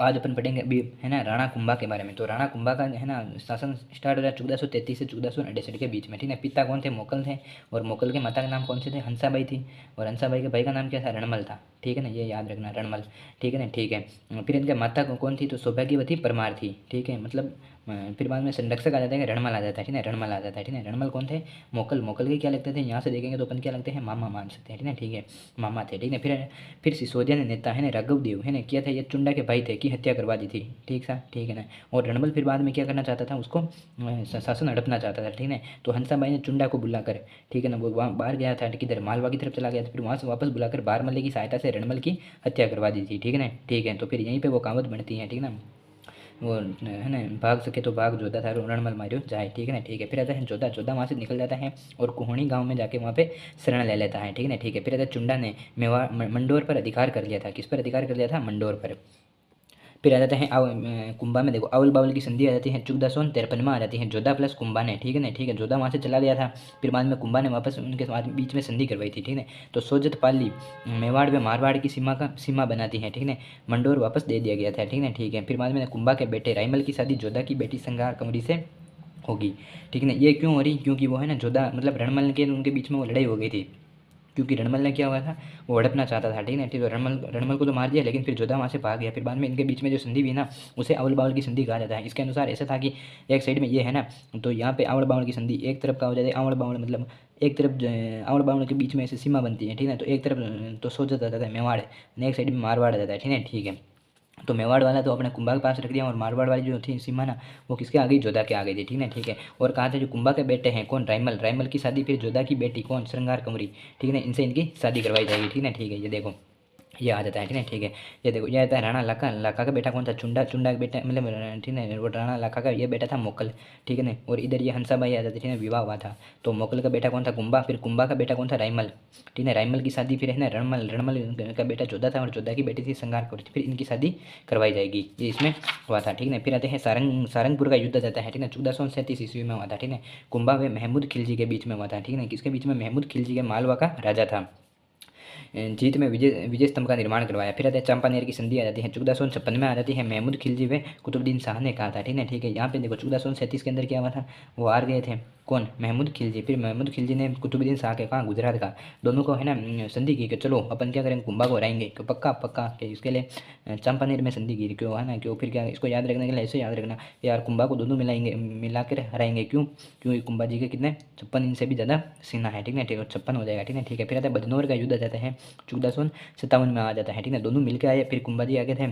आज अपन पढ़ेंगे अभी है ना राणा कुंभा के बारे में। तो राणा कुंभा का है ना शासन स्टार्ट हो रहा है 1433 से 1468 के बीच में, ठीक है। पिता कौन थे? मोकल थे। और मोकल के माता का नाम कौन से थे? हंसाबाई थी। और हंसाबाई के भाई का नाम क्या था? रणमल था, ठीक है ना, ये याद रखना, रणमल, ठीक है ना, ठीक है। फिर इनके माता कौन थी? तो सौभाग्यवती परमार थी, ठीक है। मतलब फिर बाद में संरक्षक आ जाता है, रणमल आ जाता है, ठीक है, रणमल आ जाता है, ठीक है। रणमल कौन थे? मोकल, मोकल के क्या लगते थे? यहाँ से देखेंगे तो अपन क्या लगते हैं? मामा मान सकते हैं, ठीक है, ठीक है, मामा थे, ठीक है। फिर सिसोदिया ने नेता है ना राघवदेव है ना किया था, ये चुंडा के भाई थे, की हत्या करवा दी थी, ठीक सा, ठीक है ना। और रणबल फिर बाद में क्या करना चाहता था? उसको शासन हड़पना चाहता था, ठीक है। तो हंसाबाई ने चुंडा को बुलाकर, ठीक है ना, वो वहाँ बाहर गया था, किधर मालवा की तरफ चला गया था, फिर वहाँ से वापस बुलाकर बारमल्ले की सहायता से रणबल की हत्या करवा दी थी, ठीक है ना, ठीक है। तो फिर यहीं पर वो कहावत बनती है, ठीक है ना, वो है ना, भाग सके तो भाग, जोधा था रणमल मारियो जाए, ठीक है ना, ठीक है। फिर आता है जोधा, जोधा वहाँ से निकल जाता है और कुहणी गांव में जाके वहाँ पे शरण ले लेता है, ठीक है ना, ठीक है। फिर आता है चुंडा ने मेवाड़ मंडोर पर अधिकार कर लिया था। किस पर अधिकार कर लिया था? मंडोर पर। फिर आ जाते हैं कुंभा में, देखो अवल बावल की संधि आ जाती है 1453 में आ जाती है, जोधा प्लस कुंभा ने, ठीक है ना, ठीक है। जोधा वहाँ से चला गया था, फिर बाद में कुंभा ने वापस उनके बीच में संधि करवाई थी, ठीक है। तो सोजत पाली मेवाड़ व मारवाड़ की सीमा बनाती है, ठीक है। मंडोर वापस दे दिया गया था, ठीक है, ठीक है। फिर बाद में कुंभा के बेटे राइमल की शादी जोधा की बेटी संगार कंवरी से होगी, ठीक है ना। ये क्यों हो रही? क्योंकि वो है ना जोधा मतलब रणमल के उनके बीच में वो लड़ाई हो गई थी, क्योंकि रणमल ने क्या हुआ था, वो हड़पना चाहता था, ठीक है, ठीक है। रणमल रणमल को तो मार दिया, लेकिन फिर जोधा वहाँ से भाग गया। फिर बाद में इनके बीच में जो संधि हुई ना, उसे अवल बावल की संधि कहा जाता है। इसके अनुसार ऐसा था कि एक साइड में ये है ना, तो यहाँ पे अवल बावल की संधि एक तरफ का हो जाता है। अवल बावल मतलब एक तरफ अवल बावल के बीच में ऐसे सीमा बनती है, ठीक है। तो एक तरफ तो सोचता जाता है मेवाड़, एक साइड में मारवाड़ आ जाता है, ठीक है, ठीक है। तो मेवाड़ वाला तो अपने कुंभा के पास रख दिया, और मारवाड़ वाली जो थी सीमा ना, वो किसके आ गई? जोधा के आ गई थी, ठीक है, ठीक है। और कहा था जो कुंभा के बेटे हैं कौन? राइमल, राइमल की शादी फिर जोधा की बेटी कौन? श्रृंगार कंवरी, ठीक है ना, इनसे इनकी शादी करवाई जाएगी, ठीक है, ठीक है। ये देखो ये आ जाता है, ठीक है, ठीक है। ये देखो ये आता है राणा लाखा, लाखा का बेटा कौन था? चुंडा, चुंडा का बेटा मतलब ठीक है, वो राणा लाखा का ये बेटा था मोकल, ठीक है ना। और इधर ये हंसाबाई आ जाती है, ठीक है, विवाह हुआ था। तो मोकल का बेटा कौन था? कुंभा। फिर कुंभा का बेटा कौन था? राइमल, ठीक है। राइमल की शादी फिर है ना रणमल, रणमल का बेटा जोधा था, और जोधा की बेटी थी संगार कौर, फिर इनकी शादी करवाई जाएगी, ये इसमें हुआ था, ठीक है। फिर आते हैं सारंगपुर का युद्ध आ जाता है, ठीक है, 1437 ईस्वी में हुआ था, ठीक है। कुंभा व महमूद खिलजी के बीच में हुआ था, ठीक है। किसके बीच में? महमूद खिलजी के मालवा का राजा था। जीत में विजय स्तंभ का निर्माण करवाया। फिर आते हैं चंपानेर की संधि आ जाती है 1456 में आ जाती है, महमूद खिलजी व कुतुबुद्दीन शाह ने कहा था, ठीक है, ठीक है। यहाँ पे देखो 1437 के अंदर क्या हुआ था? वो हार गए थे, कौन? महमूद खिलजी। फिर महमूद खिलजी ने कुतुबुद्दीन शाह के कहा, गुजरात का, दोनों को है ना संधि की कि चलो अपन क्या करेंगे, कुंभा को हराएंगे, क्यों? पक्का पक्का कि इसके लिए चंपानेर में संधि की, क्यों है ना, क्यों? फिर क्या इसको याद रखने के लिए ऐसे याद रखना यार, कुंभा को दोनों मिलाएंगे, मिला कर हराएंगे, क्यों? क्योंकि कुंभा जी के कितने 56 इंच से भी ज़्यादा सीना है, ठीक है, ठीक है, 56 हो जाएगा, ठीक है, ठीक है। फिर आता है बदनौर का युद्ध आ जाता है 1457 में आ जाता है, ठीक है। दोनों मिलकर आए, फिर कुंभा जी आगे थे,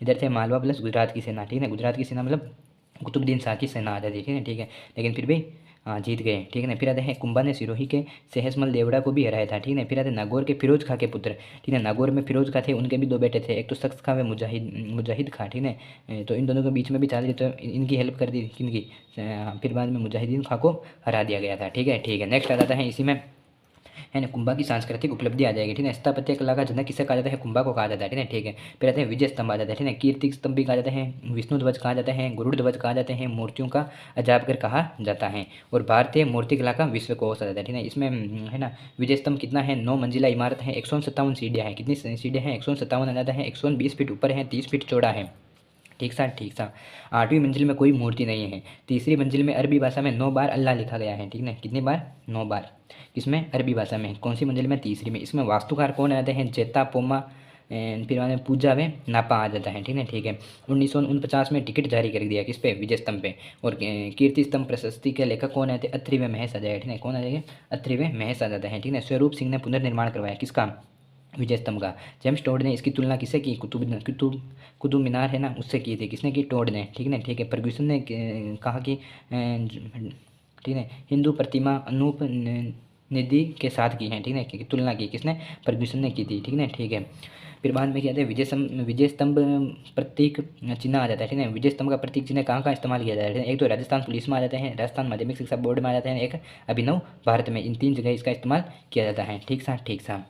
इधर थे मालवा प्लस गुजरात की सेना, ठीक है। गुजरात की सेना मतलब कुतुबुद्दीन शाह की सेना आ जाती है, ठीक है, ठीक है। लेकिन फिर भी हाँ जीत गए, ठीक है ना। फिर आते हैं कुंभा ने सिरोही के सहसमल देवड़ा को भी हराया था, ठीक है। फिर आते नागौर के फिरोज खां के पुत्र, ठीक है, नागौर में फिरोज खां थे, उनके भी दो बेटे थे, एक तो शख्स खां व मुजाहिद खां, ठीक है। तो इन दोनों के बीच में भी चल रही, तो इनकी हेल्प कर दी किनकी? फिर बाद में मुजाहिदीन खां को हरा दिया गया था, ठीक है, ठीक है। नेक्स्ट आ जाता है इसी में है ना कुंभा की सांस्कृतिक उपलब्धि आ जाएगी, ठीक है। स्थापत्य कला का जनक किसे कहा जाता है? कुंभा को कहा जाता है, ठीक है, ठीक है। फिर आते हैं विजय स्तंभ आ जाता है, ठीक है, कीर्ति स्तंभ भी कहा जाता है, विष्णु ध्वज कहा जाता है, गरुड़ ध्वज कहा जाते हैं, मूर्तियों का अजाबगर कहा जाता है, और भारतीय मूर्ति कला का विश्वकोश आ जाता है, ठीक है। इसमें है ना विजय स्तंभ कितना है? 9 मंजिला इमारत है, 157 सीढ़ियाँ हैं। कितनी सीढ़ियाँ हैं? 157 आ जाता है, 120 फीट ऊपर है, 30 फीट चौड़ा है, ठीक सा, ठीक सा। 8वीं मंजिल में कोई मूर्ति नहीं है। तीसरी मंजिल में अरबी भाषा में 9 बार अल्लाह लिखा गया है, ठीक है, कितनी बार? 9 बार। किसमें? अरबी भाषा में। कौन सी मंजिल में? तीसरी में। इसमें वास्तुकार कौन आते हैं? जेता पोमा, फिर बाद में पूजा में नापा आ जाता है, ठीक है, ठीक है। 1949 में टिकट जारी कर दिया किस पे? विजय स्तंभ पे। और कीर्ति स्तंभ प्रशस्ति के लेखक कौन आते हैं? अत्रि व महेश आ जाएगा, ठीक है, कौन आ जाएगा? अत्रि व महेश आ जाता है, ठीक है। स्वरूप सिंह ने पुनर्निर्माण करवाया, किसका? विजय स्तंभ का। जेम्स टोड ने इसकी तुलना किससे की? कुतुब मीनार है ना, उससे की थी। किसने की? टोड ने, ठीक है ना, ठीक है। फर्ग्यूसन ने कहा कि ठीक है हिंदू प्रतिमा अनूप निधि के साथ की है, ठीक है, की तुलना की किसने? फर्ग्यूसन ने की थी, ठीक है, ठीक है। फिर बाद में क्या कहते हैं विजय स्तंभ प्रतीक चिन्ह आ जाता है, ठीक है। विजय स्तंभ का प्रतीक चिन्ह कहाँ कहाँ इस्तेमाल किया जाता है? एक तो राजस्थान पुलिस में आ जाते हैं, राजस्थान माध्यमिक शिक्षा बोर्ड में आ जाते हैं, एक अभिनव भारत में, इन 3 जगह इसका इस्तेमाल किया जाता है, ठीक सा, ठीक सा।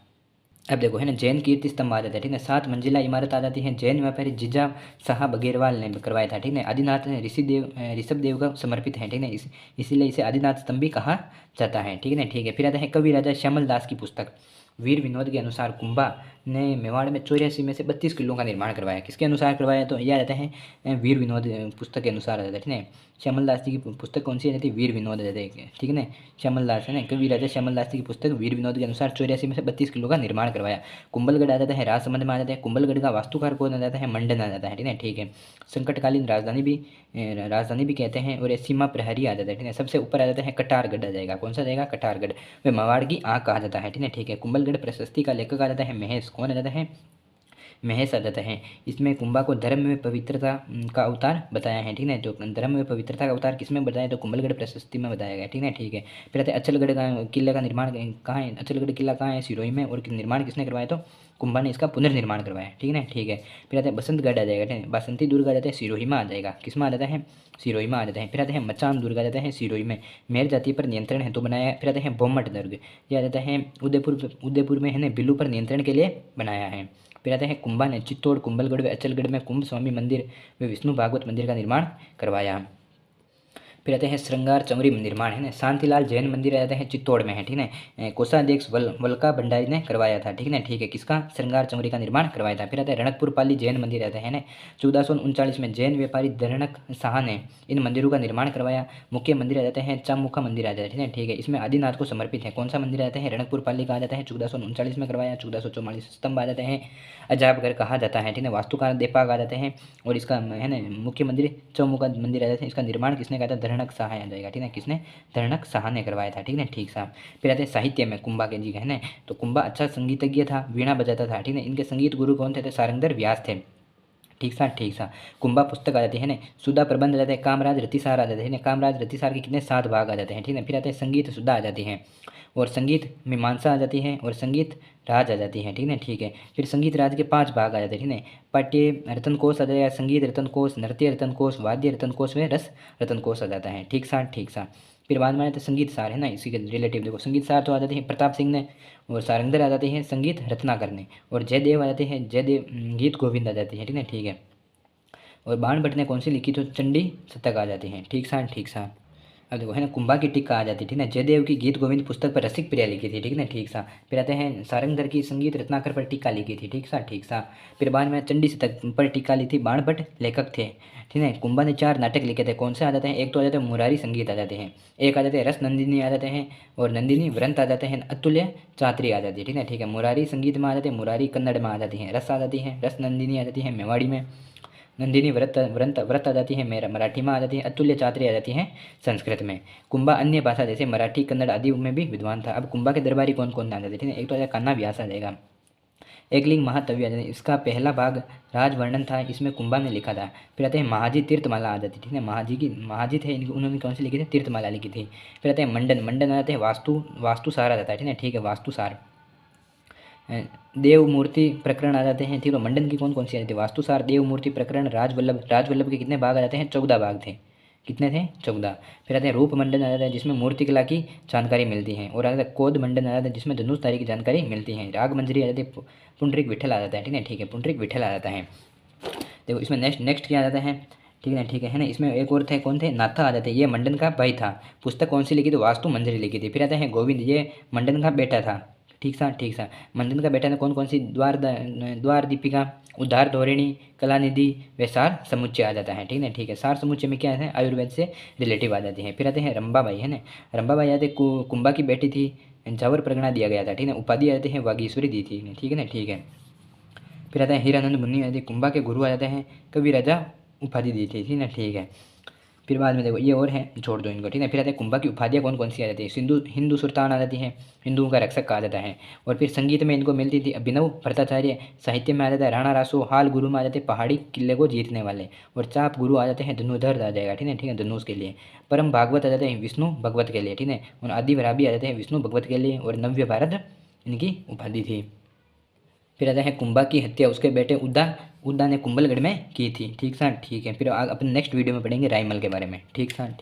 अब देखो है ना जैन कीर्ति स्तंभ आ जाता है, ठीक है, 7 मंजिला इमारत आ जाती है। जैन व्यापारी जिजा शाह बघेरवाल ने करवाया था, ठीक है। आदिनाथ ऋषभ देव का समर्पित है, ठीक है, इसीलिए इसे आदिनाथ स्तंभ भी कहा जाता है, ठीक है ना, ठीक है। फिर आता है कवि राजा श्यामल दास की पुस्तक वीर विनोद के अनुसार कुंभा ने मेवाड़ में 84 में से 32 किलों का निर्माण करवाया। किसके अनुसार करवाया? तो यह आ जाता है वीर विनोद पुस्तक के अनुसार आ जाता है, ठीक है। श्यामल दास जी की पुस्तक कौन सी आ जाती है? वीर विनोद आ जाता है, ठीक है ना। श्यामल दास है ना, कवि राजा श्यामल दास जी की पुस्तक वीर विनोद के अनुसार 84 में से 32 किलो का निर्माण करवाया। कुंभलगढ़ आ जाता है राजसमंद में आ जाता है। कुंभलगढ़ का वास्तुकार कौन आ जाता है? मंडन आ जाता है, ठीक है, ठीक है। संकटकालीन राजधानी भी कहते हैं। और ये सीमा प्रहरी आ जाता है, ठीक है। सबसे ऊपर आ जाता है कटारगढ़ आ जाएगा। कौन सा जाएगा? कटारगढ़। वे मेवाड़ की आँख कहा जाता है, ठीक है, ठीक है। कुंभलगढ़ प्रशस्ति का लेखक आ जाता है महेश। कौन आ जाता है? महेश आ जाता है। इसमें कुंभा को धर्म में पवित्रता का अवतार बताया है, ठीक है। तो धर्म में पवित्रता का अवतार किसमें बताया? तो कुंभलगढ़ प्रशस्ति में बताया गया, ठीक है, ठीक है। फिर आते अचलगढ़ का किले का निर्माण कहाँ है? अचलगढ़ किला कहाँ है? सिरोही में। और निर्माण किसने करवाया? तो कुंभा ने इसका पुनर्निर्माण करवाया, ठीक है ना, ठीक है। फिर आते हैं बसंतगढ़ आ जाएगा, ठीक है। बासंती दुर्ग आ जाता है सिरोही में आ जाएगा। किस में आ जाता है? सिरोही में आ जाता है। फिर आते हैं मचान दुर्ग आ जाता है सिरोही में, मेर जाति पर नियंत्रण हेतु बनाया है। फिर आते हैं बोमट दुर्ग, ये आ जाता है उदयपुर में है ना, बिल्लू पर नियंत्रण के लिए बनाया है। फिर आते हैं कुंभा ने चित्तौड़, कुंभलगढ़ व अचलगढ़ में कुंभ स्वामी मंदिर व विष्णु भागवत मंदिर का निर्माण करवाया। फिर आते हैं श्रृंगार चमरी निर्माण, है ना। शांतिलाल जैन मंदिर आ जाता है चित्तौड़ में है, ठीक है। कोषाध्यक्ष वल्का भंडारी ने करवाया था, ठीक है ना, ठीक है। किसका? श्रृंगार चमरी का निर्माण करवाया था। फिर आता है रणकपुर पाली जैन मंदिर आता है ना। 1439 में जैन व्यापारी धरणक शाह ने इन मंदिरों का निर्माण करवाया। मुख्य मंदिर आ जाते हैं चामुखा मंदिर आ जाता है, ठीक है, ठीक है। इसमें आदिनाथ को समर्पित है। कौन सा मंदिर आ जाता है? रणकपुर पाली का आ जाता है। 1439 में करवाया। 1444 स्तंभ आ जाते हैं, अजाबघर कहा जाता है, ठीक है। वास्तुकार देपाग आ जाते हैं। और इसका है ना मुख्य मंदिर चौमुखा मंदिर आ जाते हैं। इसका निर्माण किसने कहा था? धरणक शाह आ जाएगा, ठीक है। किसने? धरणक शाह ने करवाया था, ठीक है, ठीक सा। फिर आते हैं साहित्य में कुंभा के जी है ना। तो कुंभा अच्छा संगीतज्ञ था, वीणा बजाता था, ठीक है। इनके संगीत गुरु कौन थे? सारंगधर व्यास थे, ठीक सा, ठीक सा। कुंभा पुस्तक आ जाती है ना। सुधा प्रबंध आ जाते हैं। कामराज रतिसार आ जाते हैं ना। कामराज रतिसार के कितने 7 भाग आ जाते हैं, ठीक है। फिर आते हैं संगीत सुधा आ जाती है। और संगीत मीमांसा आ जाती है। और संगीत राज आ जाती है, ठीक है, ठीक है। फिर संगीत राज के 5 भाग आ जाते हैं, ठीक है। पाट्य रतन कोश आ जाएगा, संगीत रतन कोश, नृत्य रतन कोश, वाद्य रतन कोश व रस रतन कोश आ जाता है, ठीक सा, ठीक सा। फिर बाद में आते संगीत सार, है ना। इसी के रिलेटिव देखो, संगीत सार तो आ जाते हैं प्रताप सिंह ने। और सारंगधर आ जाते हैं संगीत रत्नाकर ने। और जयदेव आ जाते हैं, जयदेव गीत गोविंद आ जाते हैं, ठीक है, ठीक है। और बाण भट्ट ने कौन सी लिखी? तो चंडी शतक आ जाती है, ठीक सा, ठीक सा। अब देखो है ना, कुंभा की टीका आ जाती है, ठीक है। जयदेव की गीत गोविंद पुस्तक पर रसिक प्रिया लिखी थी, ठीक है ना, ठीक सा। फिर आते हैं सारंगधर की संगीत रत्नाकर पर टीका लिखी थी, ठीक सा, ठीक सा। फिर बाद में चंडी शतक पर टीका ली थी, बाण भट्ट लेखक थे, ठीक है। कुंभा ने 4 नाटक लिखे थे। कौन से आ जाते हैं? एक तो आ जाते हैं मुरारी संगीत आ जाते हैं, एक आ जाते हैं रस नंदिनी आ जाते हैं, और नंदिनी व्रंत आ जाते हैं, अतुल्य चात्री आ जाती है, ठीक है, ठीक है। मुरारी संगीत में आ जाते हैं, मुरारी कन्नड़ में आ जाती है, रस आ जाती है, रस नंदिनी आ जाती है मेवाड़ी में, नंदिनी व्रत आ जाती है मेरा मराठी में आ जाती है, अतुल्य चात्री आ जाती है संस्कृत में। कुंभा अन्य भाषा जैसे मराठी कन्नड़ आदि में भी विद्वान था। अब कुंभा के दरबारी कौन कौन आ जाते हैं? ठीक है, एक तो आ जाएगा कान्हा व्यास आ जाएगा, एकलिंग महातव्य आ जाएगा, इसका पहला भाग राजवर्णन था, इसमें कुंभा ने लिखा था। फिर आते हैं महाजी तीर्थमाला आ जाती है, ठीक है। महाजी थे, उन्होंने कौन सी लिखी थी? तीर्थमाला लिखी थी। फिर आते हैं मंडन आ जाते हैं, वास्तुसार आ जाता है, ठीक है, ठीक है, वास्तुसार। देव मूर्ति प्रकरण आ जाते हैं, ठीक है। मंडन की कौन कौन सी आ जाती है? वास्तुसार, देव मूर्ति प्रकरण, राजवल्लभ के कितने भाग आ जाते हैं? 14 भाग थे। कितने थे? 14। फिर आते हैं रूप मंडन आ जाता है, जिसमें मूर्ति कला की जानकारी मिलती है। और आ जाता है कोद मंडन आ जाता है, जिसमें धनुषधारी की जानकारी मिलती है। राग मंजरी आ जाती है, पुंडरिक विठल आ जाता है, ठीक है, ठीक है, पुंडरिक विठल आ जाता है। देखो इसमें नेक्स्ट क्या आ जाता है? ठीक है, ठीक है ना। इसमें एक और थे, कौन थे? नाथा आ जाते हैं, ये मंडन का भाई था। पुस्तक कौन सी लिखी? तो वास्तु मंजरी लिखी थी। फिर आता है गोविंद, ये मंडन का बेटा था, ठीक सा, ठीक सा। मंडन का बेटा ने कौन कौन सी? द्वार दीपिका, उद्धार धोरिणी, कलानिधि व सार समुच्चय आ जाता है, ठीक है, ठीक है। सार समुच्चय में क्या है? आयुर्वेद से रिलेटिव आ जाती है। फिर आते हैं रंबाबाई, है ना। रंबाबाई आते कुंभा की बेटी थी, जावर परगना दिया गया था, ठीक है। उपाधि आते हैं वागीश्वरी दी थी, ठीक है ना, ठीक है। फिर आता है हीरानंद मुनि आदि कुंभा के गुरु आ जाते हैं, कवि राजा उपाधि दी थी, ठीक है, ठीक है। फिर बाद में देखो ये और है, छोड़ दो इनको, ठीक है। फिर आते हैं कुंभा की उपाधियाँ कौन कौन सी आ जाती है? हिंदू सुल्तान आ जाती है, हिंदुओं का रक्षक कहा जाता है। और फिर संगीत में इनको मिलती थी अभिनव भट्टाचार्य, साहित्य में आ जाता है राणा रासो, हाल गुरु में आ जाते हैं पहाड़ी किले को जीतने वाले, और चाप गुरु आ जाते हैं धनुधर आ जाएगा, ठीक है, ठीक है, धनुष के लिए। परम भागवत आ जाते हैं विष्णु भगवत के लिए, ठीक है। और आदि वराबी आ जाते हैं विष्णु भगवत के लिए, और नव्य भारत इनकी उपाधि थी। फिर आता है कुंभा की हत्या उसके बेटे उद्दा ने कुंभलगढ़ में की थी, ठीक सा, ठीक है। फिर अपन नेक्स्ट वीडियो में पढ़ेंगे रायमल के बारे में, ठीक सा, ठीक।